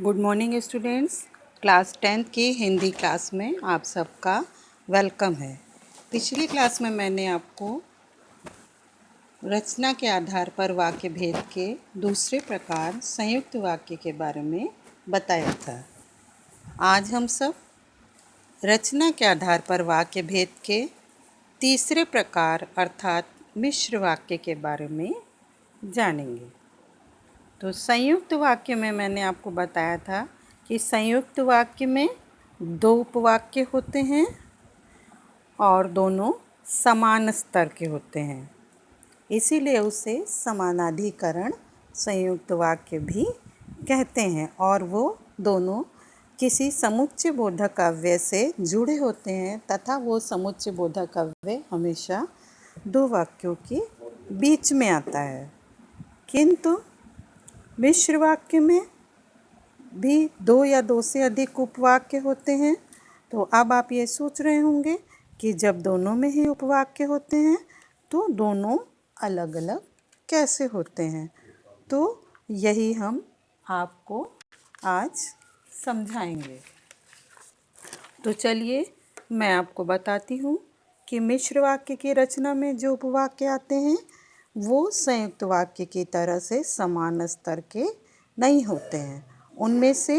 Good morning students. Class 10th की Hindi class में आप सबका वेलकम है। पिछली क्लास में मैंने आपको रचना के आधार पर वाक्य भेद के दूसरे प्रकार संयुक्त वाक्य के बारे में बताया था। आज हम सब रचना के आधार पर वाक्य भेद के तीसरे प्रकार अर्थात मिश्र वाक्य के बारे में जानेंगे। तो संयुक्त वाक्य में मैंने आपको बताया था कि संयुक्त वाक्य में दो उपवाक्य होते हैं और दोनों समान स्तर के होते हैं, इसीलिए उसे समानाधिकरण संयुक्त वाक्य भी कहते हैं और वो दोनों किसी समुच्चय बोधक अव्यय से जुड़े होते हैं तथा वो समुच्चय बोधक अव्यय हमेशा दो वाक्यों के बीच में आता है। किंतु मिश्र वाक्य में भी दो या दो से अधिक उपवाक्य होते हैं। तो अब आप ये सोच रहे होंगे कि जब दोनों में ही उपवाक्य होते हैं तो दोनों अलग अलग कैसे होते हैं। तो यही हम आपको आज समझाएंगे। तो चलिए मैं आपको बताती हूँ कि मिश्र वाक्य की रचना में जो उपवाक्य आते हैं वो संयुक्त वाक्य की तरह से समान स्तर के नहीं होते हैं। उनमें से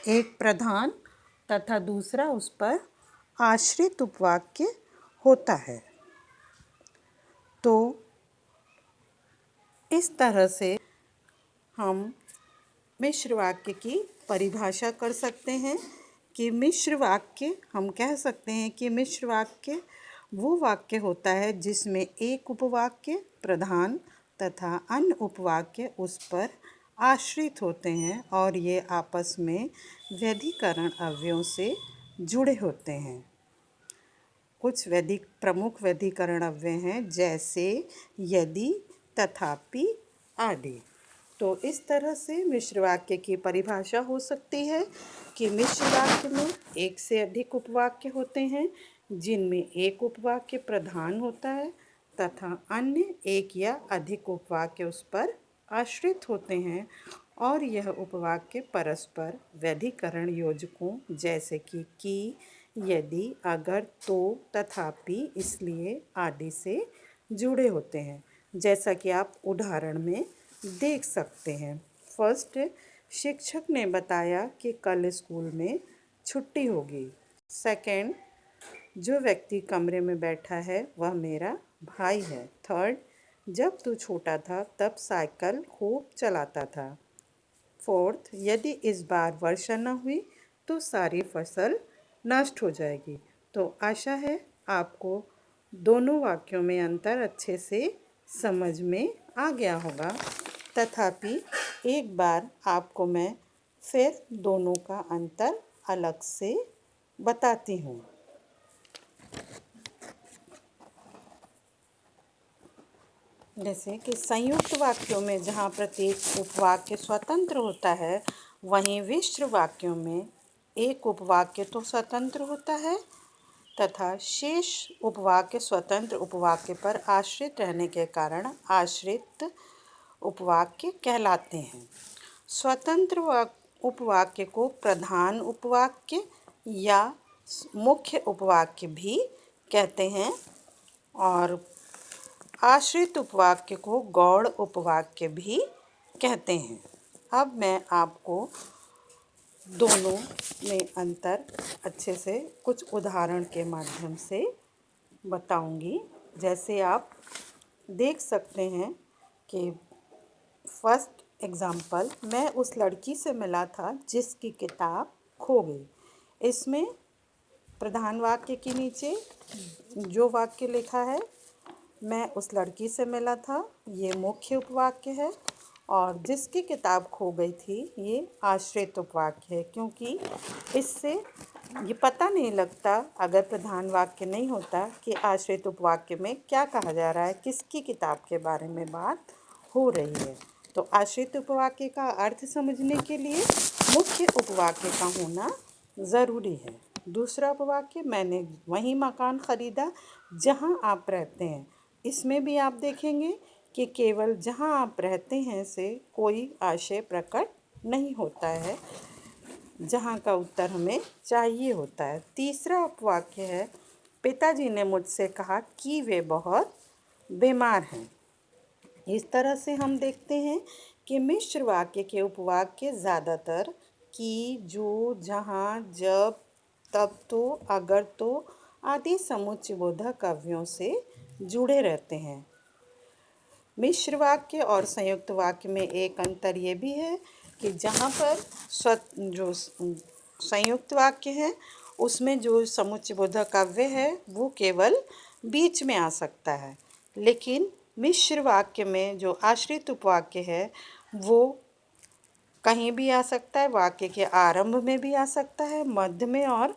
एक प्रधान तथा दूसरा उस पर आश्रित उपवाक्य होता है। तो इस तरह से हम मिश्र वाक्य की परिभाषा कर सकते हैं कि मिश्र वाक्य हम कह सकते हैं कि मिश्र वाक्य वो वाक्य होता है जिसमें एक उपवाक्य प्रधान तथा अन्य उपवाक्य उस पर आश्रित होते हैं और ये आपस में व्यधिकरण अवयवों से जुड़े होते हैं। कुछ प्रमुख व्यधिकरण अव्यय हैं जैसे यदि, तथापि आदि। तो इस तरह से मिश्र वाक्य की परिभाषा हो सकती है कि मिश्र वाक्य में एक से अधिक उपवाक्य होते हैं जिनमें एक उपवाक्य प्रधान होता है तथा अन्य एक या अधिक उपवाक्य उस पर आश्रित होते हैं और यह उपवाक्य परस्पर व्यधिकरण योजकों जैसे कि, यदि, अगर, तो, तथापि, इसलिए आदि से जुड़े होते हैं, जैसा कि आप उदाहरण में देख सकते हैं। फर्स्ट, शिक्षक ने बताया कि कल स्कूल में छुट्टी होगी। सेकंड, जो व्यक्ति कमरे में बैठा है वह मेरा भाई है। थर्ड, जब तू छोटा था तब साइकिल खूब चलाता था। फोर्थ, यदि इस बार वर्षा न हुई तो सारी फसल नष्ट हो जाएगी। तो आशा है आपको दोनों वाक्यों में अंतर अच्छे से समझ में आ गया होगा। तथापि एक बार आपको मैं फिर दोनों का अंतर अलग से बताती हूँ। जैसे कि संयुक्त वाक्यों में जहाँ प्रत्येक उपवाक्य स्वतंत्र होता है वहीं मिश्र वाक्यों में एक उपवाक्य तो स्वतंत्र होता है तथा शेष उपवाक्य स्वतंत्र उपवाक्य पर आश्रित रहने के कारण आश्रित उपवाक्य कहलाते हैं। स्वतंत्र उपवाक्य को प्रधान उपवाक्य या मुख्य उपवाक्य भी कहते हैं और आश्रित उपवाक्य को गौड़ उपवाक्य भी कहते हैं। अब मैं आपको दोनों में अंतर अच्छे से कुछ उदाहरण के माध्यम से बताऊंगी। जैसे आप देख सकते हैं कि फर्स्ट एग्जाम्पल, मैं उस लड़की से मिला था जिसकी किताब खो गई। इसमें प्रधान वाक्य के नीचे जो वाक्य लिखा है मैं उस लड़की से मिला था ये मुख्य उपवाक्य है और जिसकी किताब खो गई थी ये आश्रित उपवाक्य है, क्योंकि इससे ये पता नहीं लगता अगर प्रधान वाक्य नहीं होता कि आश्रित उपवाक्य में क्या कहा जा रहा है, किसकी किताब के बारे में बात हो रही है। तो आश्रित उपवाक्य का अर्थ समझने के लिए मुख्य उपवाक्य का होना ज़रूरी है। दूसरा उपवाक्य, मैंने वही मकान ख़रीदा जहां आप रहते हैं। इसमें भी आप देखेंगे कि केवल जहां आप रहते हैं से कोई आशय प्रकट नहीं होता है। जहाँ का उत्तर हमें चाहिए होता है। तीसरा उपवाक्य है, पिताजी ने मुझसे कहा कि वे बहुत बीमार हैं। इस तरह से हम देखते हैं कि मिश्र वाक्य के उपवाक्य ज़्यादातर कि, जो, जहाँ, जब, तब तो, अगर तो आदि समुच्चयबोधक अवयवों से जुड़े रहते हैं। मिश्र वाक्य और संयुक्त वाक्य में एक अंतर ये भी है कि जहाँ पर जो संयुक्त वाक्य है उसमें जो समुच्चयबोधक अव्यय है वो केवल बीच में आ सकता है, लेकिन मिश्र वाक्य में जो आश्रित उपवाक्य है वो कहीं भी आ सकता है। वाक्य के आरंभ में भी आ सकता है, मध्य में और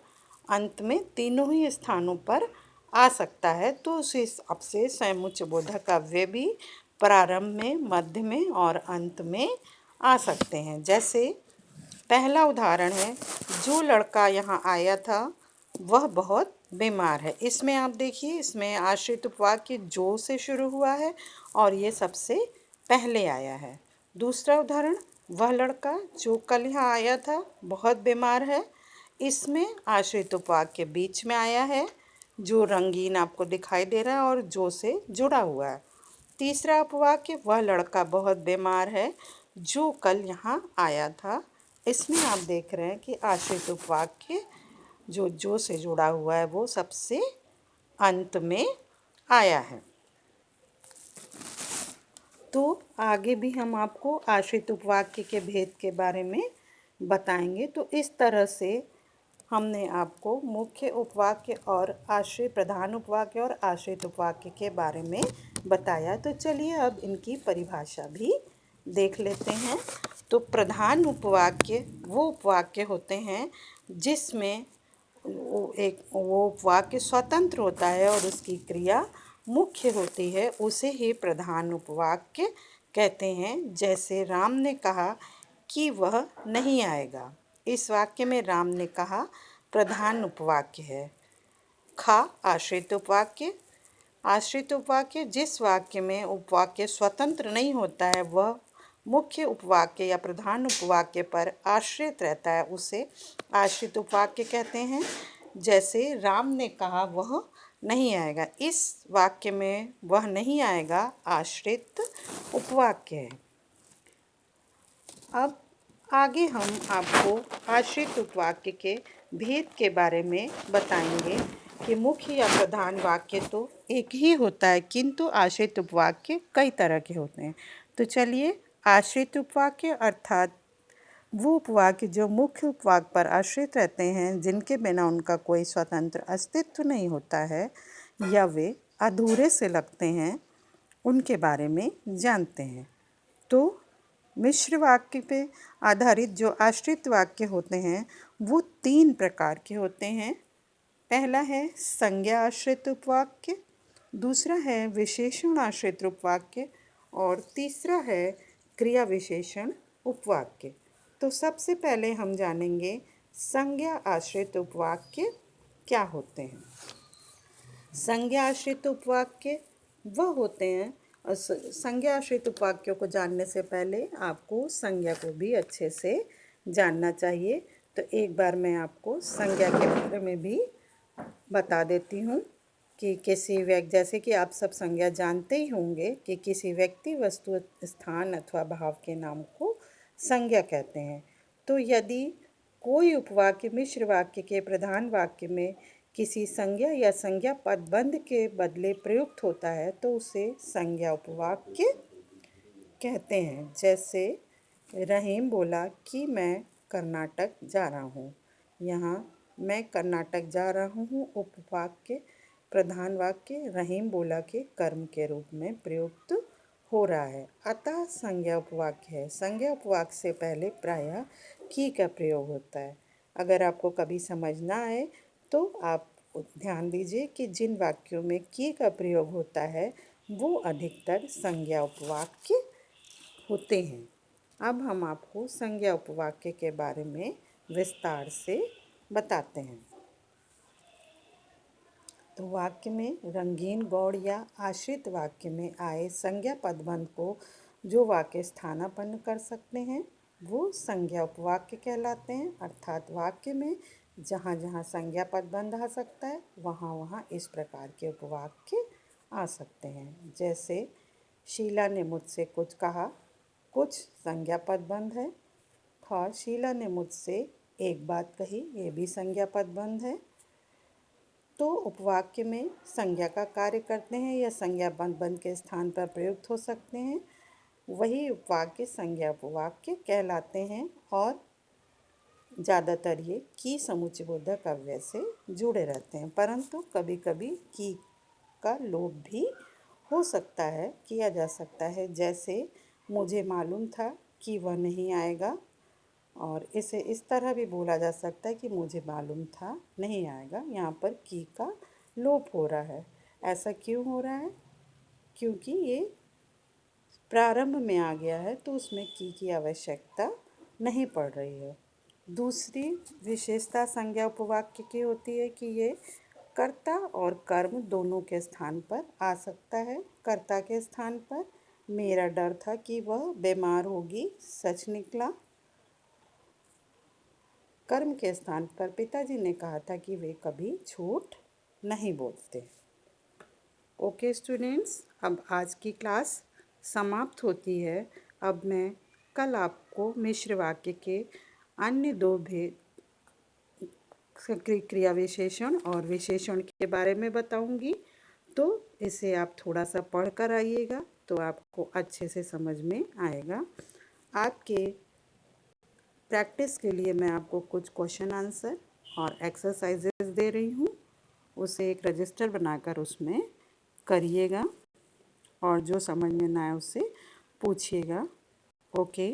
अंत में, तीनों ही स्थानों पर आ सकता है। तो उस हिसाब से समुच्चयबोधक अव्यय भी प्रारंभ में, मध्य में और अंत में आ सकते हैं। जैसे पहला उदाहरण है, जो लड़का यहाँ आया था वह बहुत बीमार है। इसमें आप देखिए, इसमें आश्रित उपवाक्य जो से शुरू हुआ है और ये सबसे पहले आया है। दूसरा उदाहरण, वह लड़का जो कल यहाँ आया था बहुत बीमार है। इसमें आश्रित उपवाक्य बीच में आया है, जो रंगीन आपको दिखाई दे रहा है और जो से जुड़ा हुआ है। तीसरा उपवाक्य, वह लड़का बहुत बीमार है जो कल यहाँ आया था। इसमें आप देख रहे हैं कि आश्रित उपवाक्य जो से जुड़ा हुआ है वो सबसे अंत में आया है। तो आगे भी हम आपको आश्रित उपवाक्य के भेद के बारे में बताएंगे। तो इस तरह से हमने आपको मुख्य उपवाक्य और आश्रित प्रधान उपवाक्य और आश्रित उपवाक्य के बारे में बताया। तो चलिए अब इनकी परिभाषा भी देख लेते हैं। तो प्रधान उपवाक्य वो उपवाक्य होते हैं जिसमें वो उपवाक्य स्वतंत्र होता है और उसकी क्रिया मुख्य होती है, उसे ही प्रधान उपवाक्य कहते हैं। जैसे राम ने कहा कि वह नहीं आएगा। इस वाक्य में राम ने कहा प्रधान उपवाक्य है। खा आश्रित उपवाक्य। आश्रित उपवाक्य जिस वाक्य में उपवाक्य स्वतंत्र नहीं होता है, वह मुख्य उपवाक्य या प्रधान उपवाक्य पर आश्रित रहता है, उसे आश्रित उपवाक्य कहते हैं। जैसे राम ने कहा वह नहीं आएगा। इस वाक्य में वह नहीं आएगा आश्रित उपवाक्य है। अब आगे हम आपको आश्रित उपवाक्य के भेद के बारे में बताएंगे कि मुख्य या प्रधान वाक्य तो एक ही होता है, किंतु आश्रित उपवाक्य कई तरह के होते हैं। तो चलिए, आश्रित उपवाक्य अर्थात वो उपवाक्य जो मुख्य उपवाक्य पर आश्रित रहते हैं, जिनके बिना उनका कोई स्वतंत्र अस्तित्व नहीं होता है या वे अधूरे से लगते हैं, उनके बारे में जानते हैं। तो मिश्र वाक्य पे आधारित जो आश्रित वाक्य होते हैं वो तीन प्रकार के होते हैं। पहला है संज्ञा आश्रित उपवाक्य, दूसरा है विशेषण आश्रित उपवाक्य और तीसरा है क्रिया विशेषण उपवाक्य। तो सबसे पहले हम जानेंगे संज्ञा आश्रित उपवाक्य क्या होते हैं। संज्ञा आश्रित उपवाक्य वह होते हैं, और संज्ञा आश्रित उपवाक्यों को जानने से पहले आपको संज्ञा को भी अच्छे से जानना चाहिए। तो एक बार मैं आपको संज्ञा के बारे में भी बता देती हूँ कि किसी व्यक्ति, जैसे कि आप सब संज्ञा जानते ही होंगे कि किसी व्यक्ति, वस्तु, स्थान अथवा भाव के नाम को संज्ञा कहते हैं। तो यदि कोई उपवाक्य मिश्र वाक्य के प्रधान वाक्य में किसी संज्ञा या संज्ञा पदबंध के बदले प्रयुक्त होता है तो उसे संज्ञा उपवाक्य कहते हैं। जैसे रहीम बोला कि मैं कर्नाटक जा रहा हूँ। यहाँ मैं कर्नाटक जा रहा हूँ उपवाक्य प्रधान वाक्य रहीम बोला के कर्म के रूप में प्रयुक्त हो रहा है, अतः संज्ञा उपवाक्य है। संज्ञा उपवाक्य से पहले प्रायः की का प्रयोग होता है। अगर आपको कभी समझ ना आए तो आप ध्यान दीजिए कि जिन वाक्यों में की का प्रयोग होता है वो अधिकतर संज्ञा उपवाक्य होते हैं। अब हम आपको संज्ञा उपवाक्य के बारे में विस्तार से बताते हैं। तो वाक्य में रंगीन गौड़ या आश्रित वाक्य में आए संज्ञा पदबंध को जो वाक्य स्थानापन्न कर सकते हैं वो संज्ञा उपवाक्य कहलाते हैं। अर्थात वाक्य में जहाँ जहाँ संज्ञा पदबंध आ सकता है वहाँ वहाँ इस प्रकार के उपवाक्य आ सकते हैं। जैसे शीला ने मुझसे कुछ कहा, कुछ संज्ञा पदबंध है। और शीला ने मुझसे एक बात कही, ये भी संज्ञा पदबंध है। तो उपवाक्य में संज्ञा का कार्य करते हैं या संज्ञा बंध के स्थान पर प्रयुक्त हो सकते हैं। वही उपवाक्य संज्ञा उपवाक्य कहलाते हैं और ज़्यादातर ये की समुच्चयबोधक अव्यय से जुड़े रहते हैं, परंतु कभी कभी की का लोप भी हो सकता है, किया जा सकता है। जैसे मुझे मालूम था कि वह नहीं आएगा, और इसे इस तरह भी बोला जा सकता है कि मुझे मालूम था नहीं आएगा। यहाँ पर की का लोप हो रहा है। ऐसा क्यों हो रहा है? क्योंकि ये प्रारंभ में आ गया है तो उसमें की आवश्यकता नहीं पड़ रही है। दूसरी विशेषता संज्ञा उपवाक्य की होती है कि ये कर्ता और कर्म दोनों के स्थान पर आ सकता है। कर्ता के स्थान पर मेरा डर था कि वह बीमार होगी, सच निकला। कर्म के स्थान पर पिताजी ने कहा था कि वे कभी झूठ नहीं बोलते। ओके स्टूडेंट्स, अब आज की क्लास समाप्त होती है। अब मैं कल आपको मिश्र वाक्य के अन्य दो भेद क्रिया विशेषण और विशेषण के बारे में बताऊंगी। तो इसे आप थोड़ा सा पढ़ कर आइएगा तो आपको अच्छे से समझ में आएगा। आपके प्रैक्टिस के लिए मैं आपको कुछ क्वेश्चन आंसर और एक्सरसाइजेस दे रही हूँ। उसे एक रजिस्टर बनाकर उसमें करिएगा और जो समझ में ना आए उससे पूछिएगा। Okay,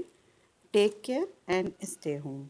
take care and stay home.